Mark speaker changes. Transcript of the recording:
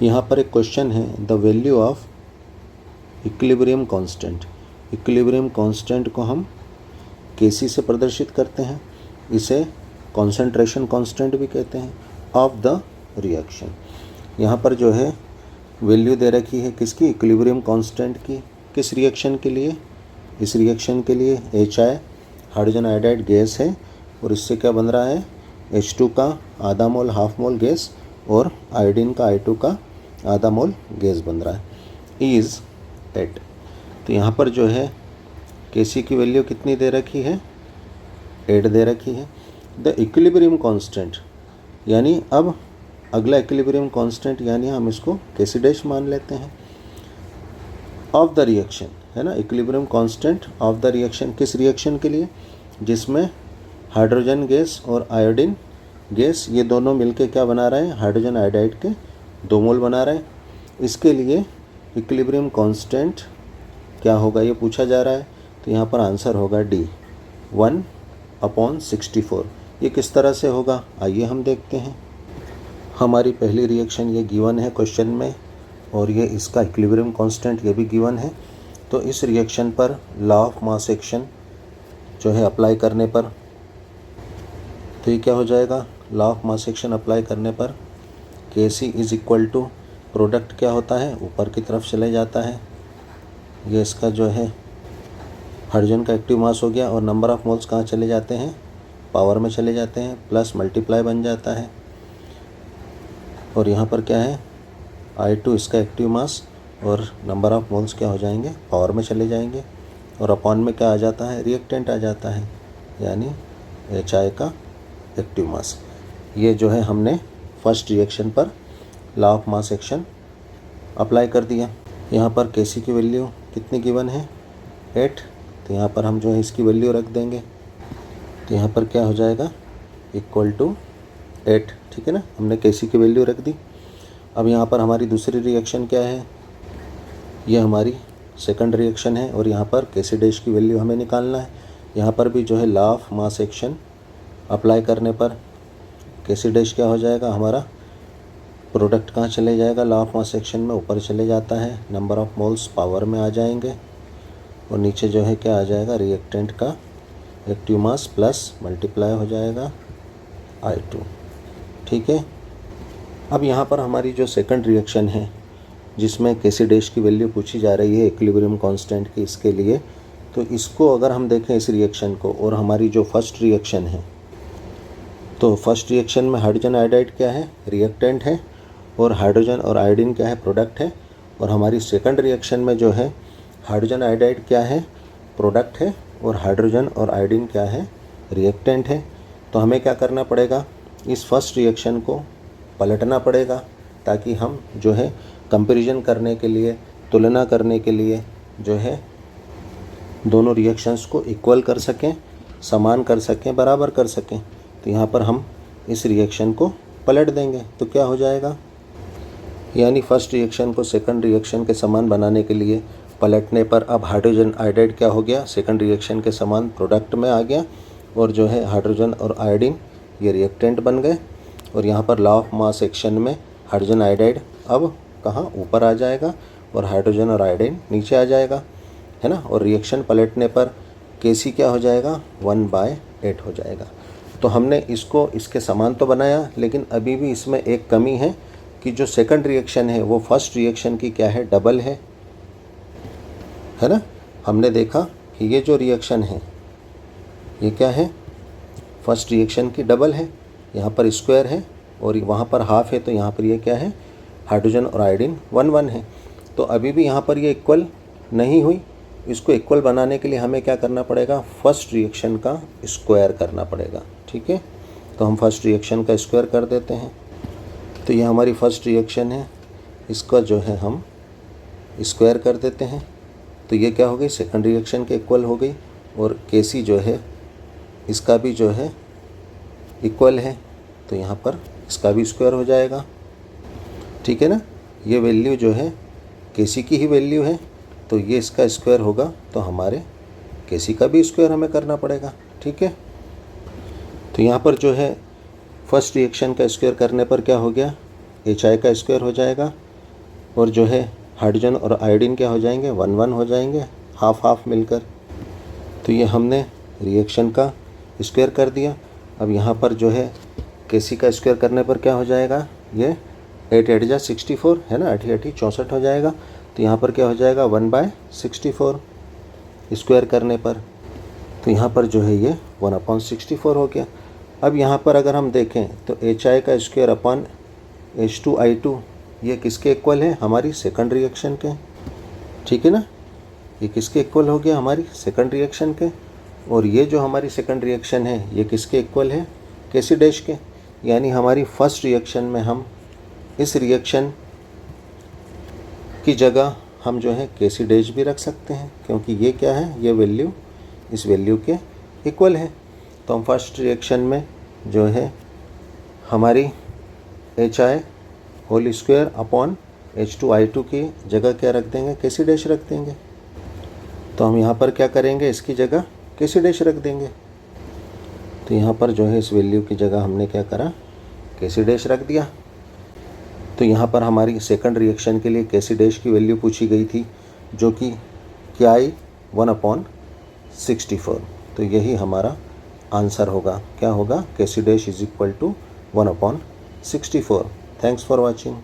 Speaker 1: यहाँ पर एक क्वेश्चन है, the value of equilibrium constant. Equilibrium constant को हम Kc से प्रदर्शित करते हैं, इसे कॉन्सेंट्रेशन कांस्टेंट भी कहते हैं ऑफ द रिएक्शन। यहाँ पर जो है वैल्यू दे रखी है किसकी, इक्विलिब्रियम कांस्टेंट की। किस रिएक्शन के लिए, इस रिएक्शन के लिए HI हाइड्रोजन आयोडाइड गैस है और इससे क्या बन रहा है, H2 का आधा मोल हाफ मोल गैस और आयोडीन का I2 का आधा मोल गैस बन रहा है, इज़ एट। तो यहाँ पर जो है Kc की वैल्यू कितनी दे रखी है, 8 दे रखी है। द इक्विलिब्रियम कांस्टेंट, यानी अब अगला इक्विलिब्रियम कांस्टेंट यानी हम इसको Kc डैश मान लेते हैं ऑफ द रिएक्शन, है ना। Equilibrium constant of the reaction, किस रिएक्शन के लिए, जिसमें हाइड्रोजन गैस और आयोडीन गैस ये दोनों मिलके क्या बना रहे हैं, हाइड्रोजन आयोडाइड के 2 मोल बना रहे हैं। इसके लिए इक्विलिब्रियम कांस्टेंट क्या होगा ये पूछा जा रहा है। तो यहाँ पर आंसर होगा डी, 1/64। ये किस तरह से होगा आइए हम देखते हैं। हमारी पहली रिएक्शन ये गिवन है क्वेश्चन में और ये इसका इक्विलिब्रियम कांस्टेंट ये भी गिवन है। तो इस रिएक्शन पर लॉ ऑफ मास एक्शन जो है अप्लाई करने पर, तो ये क्या हो जाएगा, law of mass action apply करने पर Kc is equal to, product क्या होता है ऊपर की तरफ चले जाता है, ये इसका जो है हाइड्रोजन का एक्टिव मास हो गया और नंबर ऑफ मोल्स कहाँ चले जाते हैं, पावर में चले जाते हैं, प्लस मल्टीप्लाई बन जाता है। और यहाँ पर क्या है, I2 इसका एक्टिव मास और नंबर ऑफ मोल्स क्या हो जाएंगे, पावर में चले जाएंगे। और अपॉन में क्या आ जाता है, रिएक्टेंट आ जाता है, यानी HI का एक्टिव मास। ये जो है हमने फर्स्ट रिएक्शन पर law of mass action apply कर दिया। यहाँ पर Kc की वैल्यू कितनी गिवन है, 8। तो यहाँ पर हम जो है इसकी वैल्यू रख देंगे। तो यहाँ पर क्या हो जाएगा, इक्वल टू 8, ठीक है ना। हमने Kc की वैल्यू रख दी। अब यहाँ पर हमारी दूसरी रिएक्शन क्या है, ये हमारी सेकंड रिएक्शन है और यहाँ पर Kc डैश की वैल्यू हमें निकालना है। यहाँ पर भी जो है law of mass action apply करने पर Kc डैश क्या हो जाएगा, हमारा प्रोडक्ट कहाँ चले जाएगा, लॉ ऑफ मास एक्शन में ऊपर चले जाता है, नंबर ऑफ मोल्स पावर में आ जाएंगे और नीचे जो है क्या आ जाएगा, रिएक्टेंट का एक्टिव मास प्लस मल्टीप्लाई हो जाएगा I2, ठीक है। अब यहाँ पर हमारी जो सेकंड रिएक्शन है जिसमें Kc डैश की वैल्यू पूछी जा रही है इक्विलिब्रियम कांस्टेंट की, इसके लिए तो इसको अगर हम देखें इस रिएक्शन को और हमारी जो फर्स्ट रिएक्शन है, तो फर्स्ट रिएक्शन में हाइड्रोजन आयोडाइड क्या है, रिएक्टेंट है और हाइड्रोजन और आयोडीन क्या है, प्रोडक्ट है। और हमारी सेकंड रिएक्शन में जो है हाइड्रोजन आयोडाइड क्या है, प्रोडक्ट है और हाइड्रोजन और आयोडीन क्या है, रिएक्टेंट है। तो हमें क्या करना पड़ेगा, इस फर्स्ट रिएक्शन को पलटना पड़ेगा ताकि हम जो है कंपैरिजन करने के लिए, तुलना करने के लिए जो है दोनों रिएक्शंस को इक्वल कर सकें, समान कर सकें, बराबर कर सकें। तो यहाँ पर हम इस रिएक्शन को पलट देंगे तो क्या हो जाएगा, यानी फर्स्ट रिएक्शन को सेकंड रिएक्शन के समान बनाने के लिए पलटने पर अब हाइड्रोजन आयोडाइड क्या हो गया, सेकंड रिएक्शन के समान प्रोडक्ट में आ गया और जो है हाइड्रोजन और आयोडीन ये रिएक्टेंट बन गए। और यहाँ पर लॉ ऑफ मास एक्शन में हाइड्रोजन आयोडाइड अब कहाँ, ऊपर आ जाएगा और हाइड्रोजन और आयोडीन नीचे आ जाएगा, है ना। और रिएक्शन पलटने पर Kc क्या हो जाएगा, 1/8 हो जाएगा। तो हमने इसको इसके समान तो बनाया, लेकिन अभी भी इसमें एक कमी है कि जो सेकंड रिएक्शन है वो फर्स्ट रिएक्शन की क्या है, डबल है ना। हमने देखा कि ये जो रिएक्शन है ये क्या है, फर्स्ट रिएक्शन की डबल है। यहाँ पर स्क्वायर है और वहाँ पर हाफ है, तो यहाँ पर ये क्या है, हाइड्रोजन और आयोडीन 1/1 है। तो अभी भी यहाँ पर ये इक्वल नहीं हुई। इसको इक्वल बनाने के लिए हमें क्या करना पड़ेगा, फर्स्ट रिएक्शन का स्क्वायर करना पड़ेगा, ठीक है। तो हम फर्स्ट रिएक्शन का स्क्वायर कर देते हैं। तो ये हमारी फर्स्ट रिएक्शन है, इसका जो है हम स्क्वायर कर देते हैं। तो ये क्या हो गई, सेकंड रिएक्शन के इक्वल हो गई और Kc जो है इसका भी जो है इक्वल है, तो यहाँ पर इसका भी स्क्वायर हो जाएगा, ठीक है ना। ये वैल्यू जो है Kc की ही वैल्यू है, तो ये इसका स्क्वायर होगा, तो हमारे Kc का भी स्क्वायर हमें करना पड़ेगा, ठीक है। तो यहाँ पर जो है फर्स्ट रिएक्शन का स्क्वायर करने पर क्या हो गया, HI का स्क्वायर हो जाएगा और जो है हाइड्रोजन और आयोडीन क्या हो जाएंगे, 1-1 हो जाएंगे, हाफ हाफ मिलकर। तो ये हमने रिएक्शन का स्क्वायर कर दिया। अब यहाँ पर जो है Kc का स्क्वायर करने पर क्या हो जाएगा, ये 8 जा 64 है ना, 8 64 हो जाएगा। तो यहाँ पर क्या हो जाएगा 1/64 स्क्वायर करने पर। तो यहाँ पर जो है ये 1/64 हो गया। अब यहाँ पर अगर हम देखें तो HI का स्क्वायर अपॉन H2I2 ये किसके इक्वल है, हमारी सेकंड रिएक्शन के, ठीक है ना। ये किसके इक्वल हो गया, हमारी सेकंड रिएक्शन के। और ये जो हमारी सेकंड रिएक्शन है ये किसके इक्वल है, Kc डैश के। यानी हमारी फर्स्ट रिएक्शन में हम इस रिएक्शन की जगह हम जो है Kc डैश भी रख सकते हैं, क्योंकि ये क्या है, ये वैल्यू इस वैल्यू के इक्वल है। तो हम फर्स्ट रिएक्शन में जो है हमारी HI whole square upon H2I2 की जगह क्या रख देंगे, Kc डैश रख देंगे। तो हम यहाँ पर क्या करेंगे, इसकी जगह Kc डैश रख देंगे। तो यहाँ पर जो है इस वैल्यू की जगह हमने क्या करा, Kc डैश रख दिया। तो यहाँ पर हमारी सेकंड रिएक्शन के लिए Kc डैश की वैल्यू पूछी गई थी, जो कि क्या आई 1/64। तो यही हमारा आंसर होगा, क्या होगा, Kc dash is equal to 1/64। Thanks for watching.